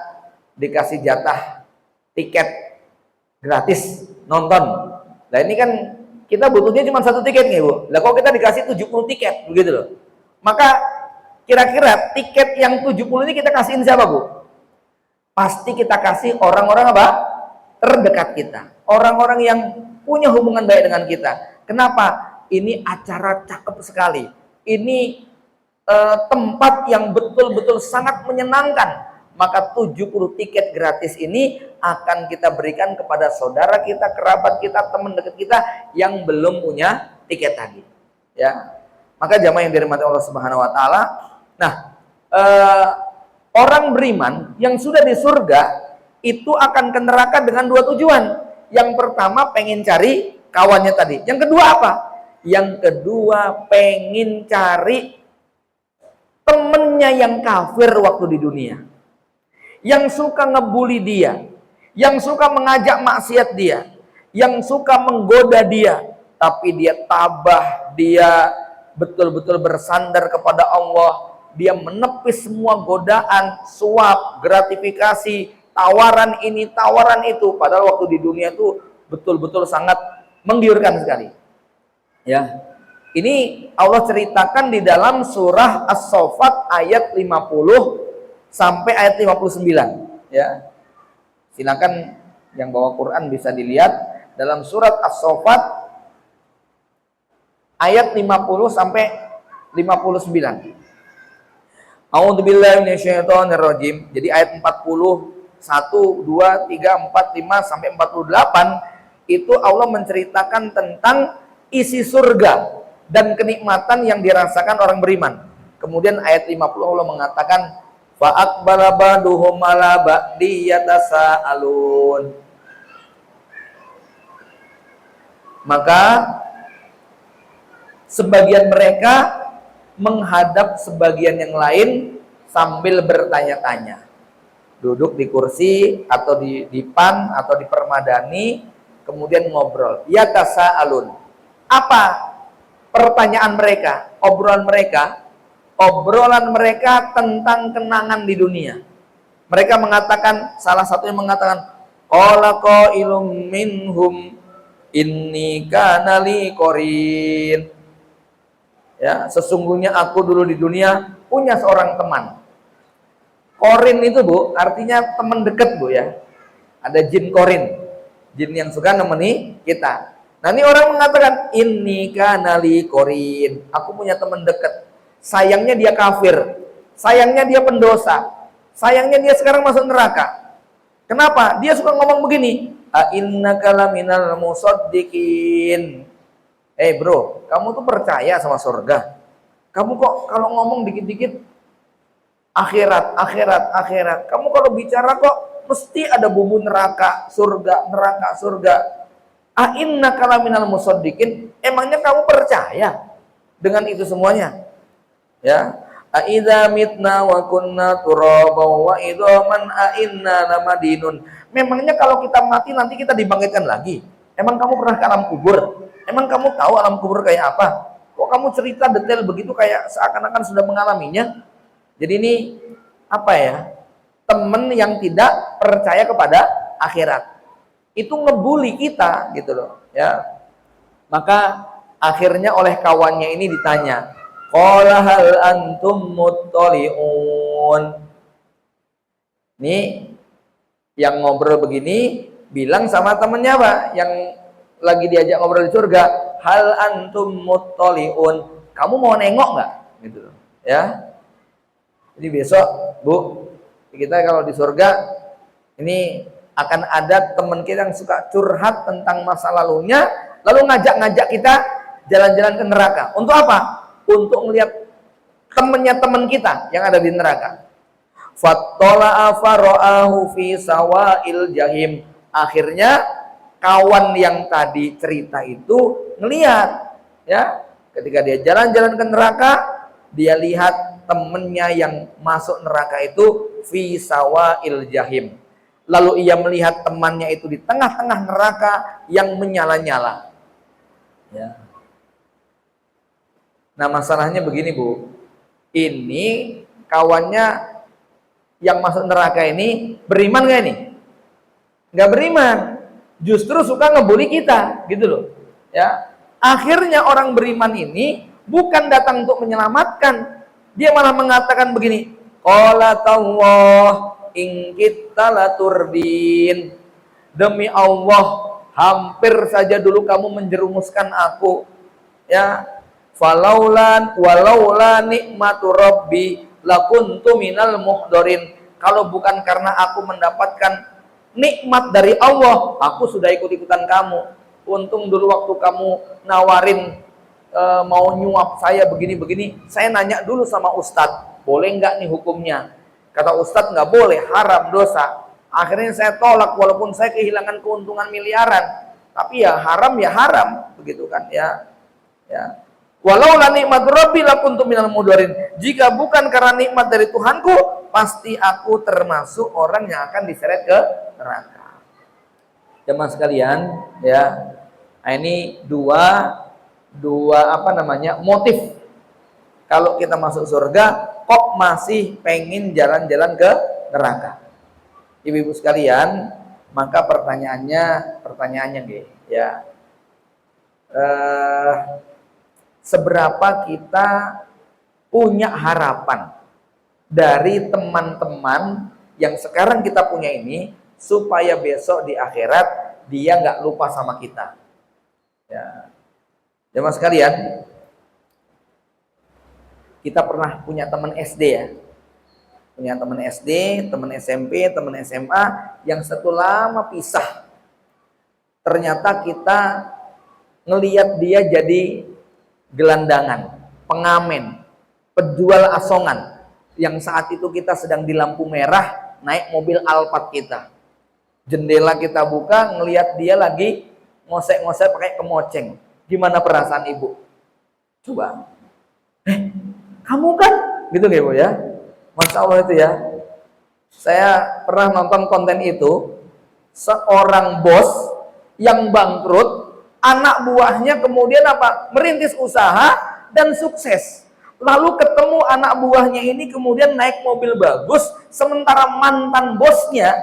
dikasih jatah tiket gratis nonton. Nah, ini kan kita butuhnya cuma satu tiket nih, Bu. Lah kok kita dikasih 70 tiket begitu loh. Maka kira-kira tiket yang 70 ini kita kasihin siapa, Bu? Pasti kita kasih orang-orang apa? Terdekat kita. Orang-orang yang punya hubungan baik dengan kita. Kenapa? Ini acara cakep sekali. Ini tempat yang betul-betul sangat menyenangkan. Maka 70 tiket gratis ini akan kita berikan kepada saudara kita, kerabat kita, teman dekat kita yang belum punya tiket tadi. Ya. Maka jamaah yang dirahmati Allah Subhanahu wa taala, nah, orang beriman yang sudah di surga itu akan ke neraka dengan dua tujuan. Yang pertama pengen cari kawannya tadi. Yang kedua apa? Yang kedua pengen cari temennya yang kafir waktu di dunia, yang suka ngebully dia, yang suka mengajak maksiat dia, yang suka menggoda dia, tapi dia tabah, dia betul-betul bersandar kepada Allah, dia menepis semua godaan, suap, gratifikasi, tawaran ini, tawaran itu, padahal waktu di dunia itu betul-betul sangat menggiurkan sekali. Ya. Ini Allah ceritakan di dalam surah As-Saffat ayat 50 sampai ayat 59, ya. Silakan yang bawa Quran bisa dilihat dalam surat As-Saffat ayat 50 sampai 59. A'udzubillahi minasyaitonirrajim. Jadi ayat 40 1, 2, 3, 4, 5 sampai 48 itu Allah menceritakan tentang isi surga dan kenikmatan yang dirasakan orang beriman. Kemudian ayat 50 Allah mengatakan fa'aqbala ba'duhum 'ala ba'di yatasaalun. Maka sebagian mereka menghadap sebagian yang lain sambil bertanya-tanya. Duduk di kursi atau di dipan atau di permadani, kemudian ngobrol. Yatasaalun. Apa pertanyaan mereka? Obrolan mereka tentang kenangan di dunia. Mereka mengatakan, salah satunya mengatakan, qala qailum minhum inni kana li qarin. Ya, sesungguhnya aku dulu di dunia punya seorang teman. Qarin itu, Bu, artinya teman dekat, Bu, ya. Ada jin qarin. Jin yang suka nemeni kita. Nah, ini orang mengatakan inni kana li qarin. Aku punya teman dekat. Sayangnya dia kafir. Sayangnya dia pendosa. Sayangnya dia sekarang masuk neraka. Kenapa? Dia suka ngomong begini, a innaka laminal musaddiqin. Bro, kamu tuh percaya sama surga? Kamu kok kalau ngomong dikit-dikit akhirat, akhirat, akhirat. Kamu kalau bicara kok mesti ada bumbu neraka, surga. A innaka laminal musaddiqin. Emangnya kamu percaya dengan itu semuanya? Ya. A idza mitna wa kunna turaban wa idzaman a inna lamadinun. Memangnya kalau kita mati nanti kita dibangkitkan lagi? Emang kamu pernah ke alam kubur? Emang kamu tahu alam kubur kayak apa? Kok kamu cerita detail begitu kayak seakan-akan sudah mengalaminya? Jadi ini apa ya? Teman yang tidak percaya kepada akhirat. Itu ngebully kita gitu loh, ya. Maka akhirnya oleh kawannya ini ditanya, qala hal antum muttali'un. Nih yang ngobrol begini bilang sama temennya, Pak, yang lagi diajak ngobrol di surga, hal antum muttali'un, kamu mau nengok nggak? Gitu, ya. Jadi besok, Bu, kita kalau di surga ini akan ada teman kita yang suka curhat tentang masa lalunya, lalu ngajak-ngajak kita jalan-jalan ke neraka. Untuk apa? Untuk melihat temannya teman kita yang ada di neraka. Fattala'a fara'ahu fi sawa'il jahim. Akhirnya kawan yang tadi cerita itu ngelihat, ya, ketika dia jalan-jalan ke neraka, dia lihat temennya yang masuk neraka itu fi sawa'il jahim. Lalu ia melihat temannya itu di tengah-tengah neraka yang menyala-nyala. Ya. Nah, masalahnya begini, Bu. Ini kawannya yang masuk neraka ini beriman gak ini? Nggak beriman. Justru suka ngebully kita, gitu loh. Ya. Akhirnya orang beriman ini bukan datang untuk menyelamatkan. Dia malah mengatakan begini, qala tallah in kita laturdin. Demi Allah, hampir saja dulu kamu menjerumuskan aku. Ya. Walaula nikmatu rabbi lakuntu minal muhdorin. Kalau bukan karena aku mendapatkan nikmat dari Allah, aku sudah ikut-ikutan kamu. Untung dulu waktu kamu nawarin mau nyuap saya begini-begini, saya nanya dulu sama ustadz, boleh nggak nih hukumnya? Kata ustadz nggak boleh, haram, dosa. Akhirnya saya tolak walaupun saya kehilangan keuntungan miliaran, tapi ya haram, begitu kan, ya. Ya. Walau la nikmat rabbi lakuntu minal mudharin. Jika bukan karena nikmat dari Tuhanku, pasti aku termasuk orang yang akan diseret ke neraka. Jemaah sekalian, ya. Nah, ini dua motif. Kalau kita masuk surga, kok masih pengen jalan-jalan ke neraka? Ibu-ibu sekalian, maka pertanyaannya nih, ya. Seberapa kita punya harapan dari teman-teman yang sekarang kita punya ini supaya besok di akhirat dia nggak lupa sama kita. Ya, jemaah sekalian, kita pernah punya teman SD, ya. Punya teman SD, teman SMP, teman SMA yang satu lama pisah. Ternyata kita ngelihat dia jadi gelandangan, pengamen, penjual asongan. Yang saat itu kita sedang di lampu merah, naik mobil Alphard kita. Jendela kita buka, ngelihat dia lagi ngosek-ngosek pakai kemoceng. Gimana perasaan ibu? Coba. Kamu kan? Gitu nggak, Bu ya? Masya Allah itu ya. Saya pernah nonton konten itu, seorang bos yang bangkrut, anak buahnya kemudian apa? Merintis usaha dan sukses. Lalu ketemu anak buahnya ini kemudian naik mobil bagus, sementara mantan bosnya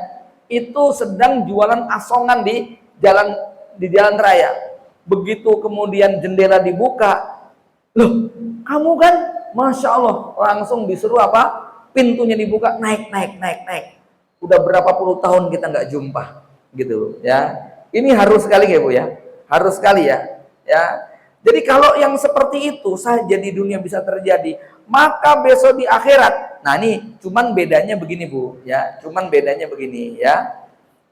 itu sedang jualan asongan di jalan raya. Begitu kemudian jendela dibuka, loh, kamu kan, Masya Allah, langsung disuruh apa? Pintunya dibuka, naik. Udah berapa puluh tahun kita nggak jumpa, gitu ya. Ini harus sekali ya, Bu ya, harus sekali ya. Jadi kalau yang seperti itu saja di dunia bisa terjadi, maka besok di akhirat. Nah ini cuman bedanya begini, Bu ya, cuman bedanya begini ya.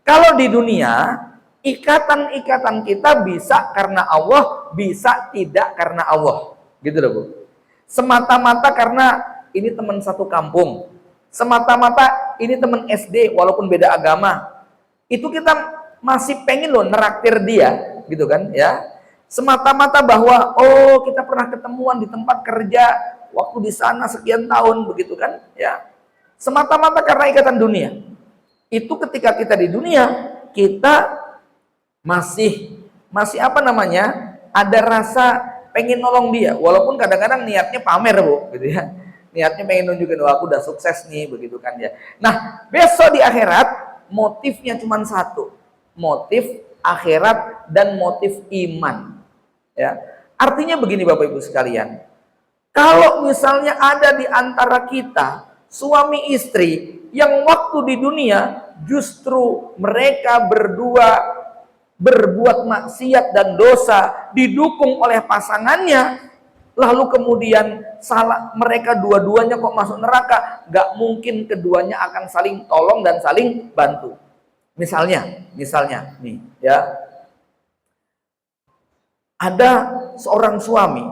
Kalau di dunia ikatan-ikatan kita bisa karena Allah, bisa tidak karena Allah, gitu loh, Bu. Semata-mata karena ini teman satu kampung, semata-mata ini teman SD walaupun beda agama, itu kita masih pengen loh neraktir dia, gitu kan ya. Semata-mata bahwa oh kita pernah ketemuan di tempat kerja waktu di sana sekian tahun, begitu kan ya. Semata-mata karena ikatan dunia. Itu ketika kita di dunia, kita masih apa namanya, ada rasa pengen nolong dia, walaupun kadang-kadang niatnya pamer, Bu, gitu ya. Niatnya pengen nunjukin, wah aku udah sukses nih, begitu kan ya. Nah, besok di akhirat motifnya cuma satu, motif akhirat dan motif iman. Ya, artinya begini Bapak Ibu sekalian, kalau misalnya ada di antara kita suami istri yang waktu di dunia justru mereka berdua berbuat maksiat dan dosa didukung oleh pasangannya, lalu kemudian salah mereka dua-duanya kok masuk neraka, gak mungkin keduanya akan saling tolong dan saling bantu. Misalnya nih ya, ada seorang suami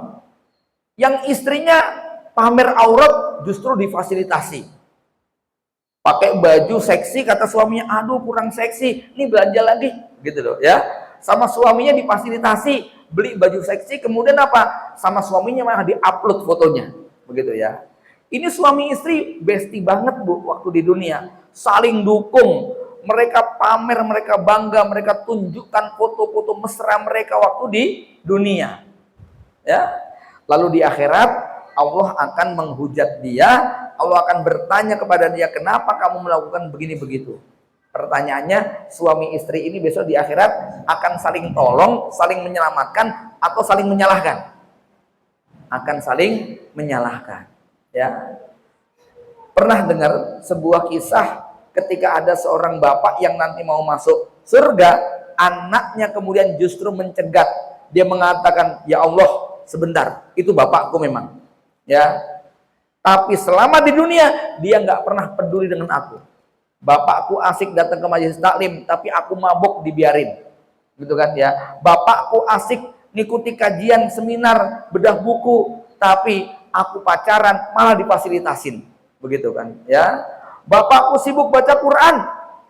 yang istrinya pamer aurat justru difasilitasi, pakai baju seksi, kata suaminya aduh kurang seksi, ini belanja lagi, gitu loh ya. Sama suaminya difasilitasi beli baju seksi, kemudian apa, sama suaminya malah diupload fotonya, begitu ya. Ini suami istri bestie banget, Bu, waktu di dunia, saling dukung, mereka pamer, mereka bangga, mereka tunjukkan foto-foto mesra mereka waktu di dunia ya. Lalu di akhirat Allah akan menghujat dia, Allah akan bertanya kepada dia, kenapa kamu melakukan begini begitu. Pertanyaannya, suami istri ini besok di akhirat akan saling tolong, saling menyelamatkan, atau saling menyalahkan? Akan saling menyalahkan ya. Pernah dengar sebuah kisah ketika ada seorang bapak yang nanti mau masuk surga, anaknya kemudian justru mencegat. Dia mengatakan, ya Allah sebentar, itu bapakku memang ya, tapi selama di dunia dia nggak pernah peduli dengan aku. Bapakku asik datang ke majelis taklim, tapi aku mabuk dibiarin, gitu kan ya. Bapakku asik ngikuti kajian seminar bedah buku, tapi aku pacaran malah difasilitasin, begitu kan ya. Bapakku sibuk baca Quran,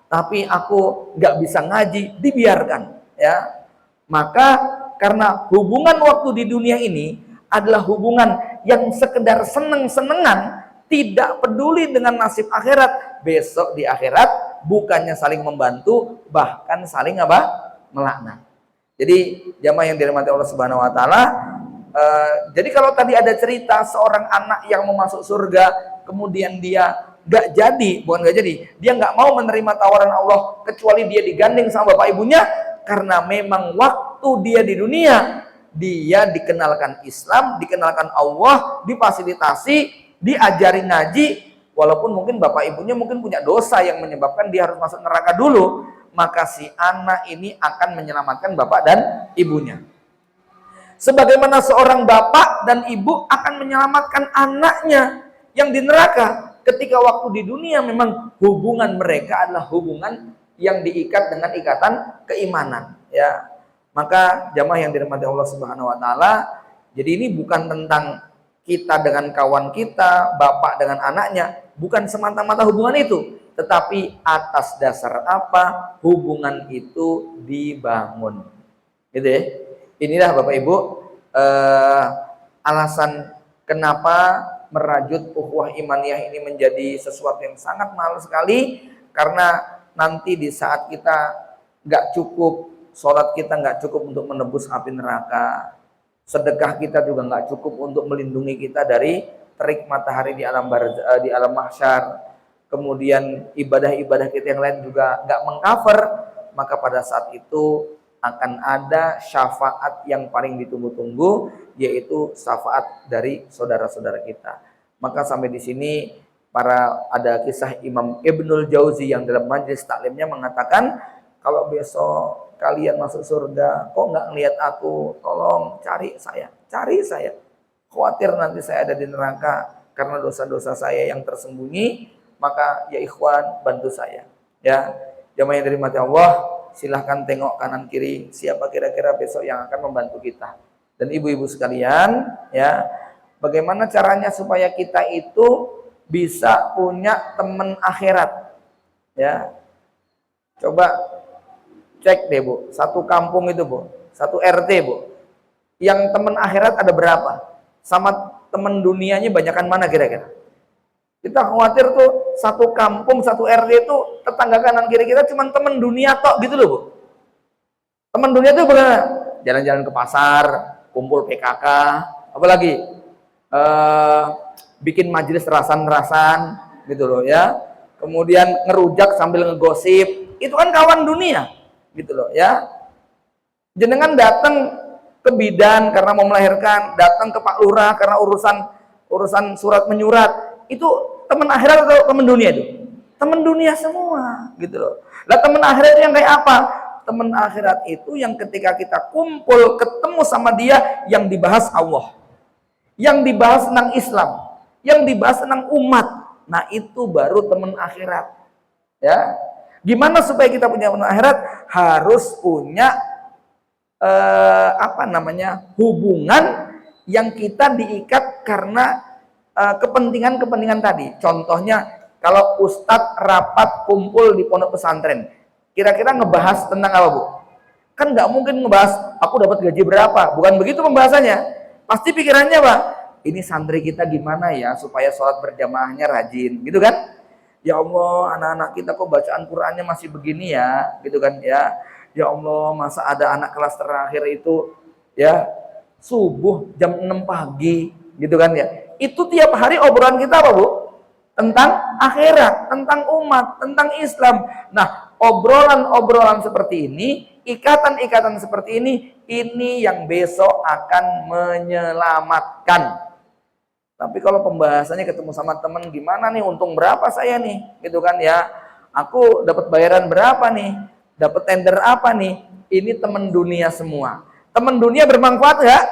tapi aku nggak bisa ngaji, dibiarkan ya. Maka karena hubungan waktu di dunia ini adalah hubungan yang sekedar seneng-senengan, tidak peduli dengan nasib akhirat, besok di akhirat bukannya saling membantu, bahkan saling apa? Melaknat. Jadi jamaah yang dirahmati Allah Subhanahu wa taala, jadi kalau tadi ada cerita seorang anak yang mau masuk surga, kemudian dia gak jadi, bukan gak jadi, dia gak mau menerima tawaran Allah kecuali dia digandeng sama bapak ibunya, karena memang waktu dia di dunia dia dikenalkan Islam, dikenalkan Allah, difasilitasi, diajari ngaji, walaupun mungkin bapak ibunya mungkin punya dosa yang menyebabkan dia harus masuk neraka dulu, maka si anak ini akan menyelamatkan bapak dan ibunya. Sebagaimana seorang bapak dan ibu akan menyelamatkan anaknya yang di neraka, Ketika waktu di dunia memang hubungan mereka adalah hubungan yang diikat dengan ikatan keimanan, ya. Maka jamaah yang dirahmati Allah Subhanahu wa taala, jadi ini bukan tentang kita dengan kawan kita, bapak dengan anaknya, bukan semata-mata hubungan itu, tetapi atas dasar apa hubungan itu dibangun. Gitu ya. Inilah Bapak Ibu alasan kenapa merajut ukhuwah imaniyah ini menjadi sesuatu yang sangat mahal sekali, karena nanti di saat kita nggak cukup, sholat kita nggak cukup untuk menebus api neraka, sedekah kita juga nggak cukup untuk melindungi kita dari terik matahari di alam mahsyar, kemudian ibadah-ibadah kita yang lain juga nggak mengcover, maka pada saat itu akan ada syafaat yang paling ditunggu-tunggu, yaitu syafaat dari saudara-saudara kita. Maka sampai di sini ada kisah Imam Ibnul Jauzi yang dalam majelis taklimnya mengatakan, kalau besok kalian masuk surga, kok nggak ngelihat aku, tolong cari saya, khawatir nanti saya ada di neraka karena dosa-dosa saya yang tersembunyi, maka ya ikhwan bantu saya, ya. Jamaah yang dirahmati Allah, silahkan tengok kanan kiri siapa kira-kira besok yang akan membantu kita. Dan ibu-ibu sekalian, ya, bagaimana caranya supaya kita itu bisa punya teman akhirat, ya. Coba cek deh Bu, satu kampung itu Bu, satu RT Bu, yang teman akhirat ada berapa? Sama teman dunianya banyakan mana kira-kira? Kita khawatir tuh satu kampung, satu RT itu tetangga kanan kiri kita cuma teman dunia tok gitu loh Bu. Teman dunia itu bagaimana? Jalan-jalan ke pasar, kumpul PKK, apalagi bikin majelis rasan-rasan gitu loh ya. Kemudian ngerujak sambil ngegosip, itu kan kawan dunia gitu loh ya. Jenengan datang ke bidan karena mau melahirkan, datang ke Pak Lurah karena urusan surat menyurat, itu teman akhirat atau teman dunia itu? Teman dunia semua gitu loh. Lah teman akhirat itu yang kayak apa? Teman akhirat itu yang ketika kita kumpul ketemu sama dia, yang dibahas Allah, yang dibahas tentang Islam, yang dibahas tentang umat. Nah itu baru teman akhirat, ya. Gimana supaya kita punya teman akhirat? Harus punya hubungan yang kita diikat karena kepentingan-kepentingan tadi. Contohnya kalau ustadz rapat kumpul di pondok pesantren, kira-kira ngebahas tentang apa Bu? Kan nggak mungkin ngebahas aku dapat gaji berapa, bukan begitu pembahasannya. Pasti pikirannya Pak, ini santri kita gimana ya supaya sholat berjamaahnya rajin, gitu kan? Ya Allah, anak-anak kita kok bacaan Qur'annya masih begini ya, gitu kan ya. Ya Allah, masa ada anak kelas terakhir itu ya subuh jam 6 pagi, gitu kan ya. Itu tiap hari obrolan kita apa Bu? Tentang akhirat, tentang umat, tentang Islam. Nah, obrolan-obrolan seperti ini, ikatan-ikatan seperti ini yang besok akan menyelamatkan. Tapi kalau pembahasannya ketemu sama teman, gimana nih, untung berapa saya nih, gitu kan ya. Aku dapat bayaran berapa nih, dapat tender apa nih. Ini teman dunia semua. Teman dunia bermanfaat nggak?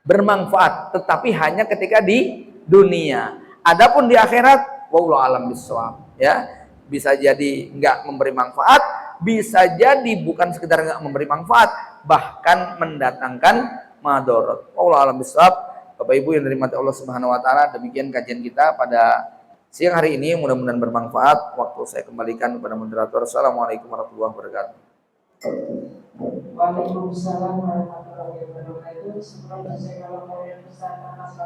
Bermanfaat, tetapi hanya ketika di dunia. Adapun di akhirat, wallahu alam bissawab, ya. Bisa jadi nggak memberi manfaat, bisa jadi bukan sekedar nggak memberi manfaat, bahkan mendatangkan madorot. Wallahu alam bissawab. Bapak Ibu yang dirahmati Allah Subhanahu wa taala, demikian kajian kita pada siang hari ini, mudah-mudahan bermanfaat. Waktu saya kembalikan kepada moderator. Assalamualaikum warahmatullahi wabarakatuh. Waalaikumsalam warahmatullahi wabarakatuh. Sebelum saya kalau mau pesan anak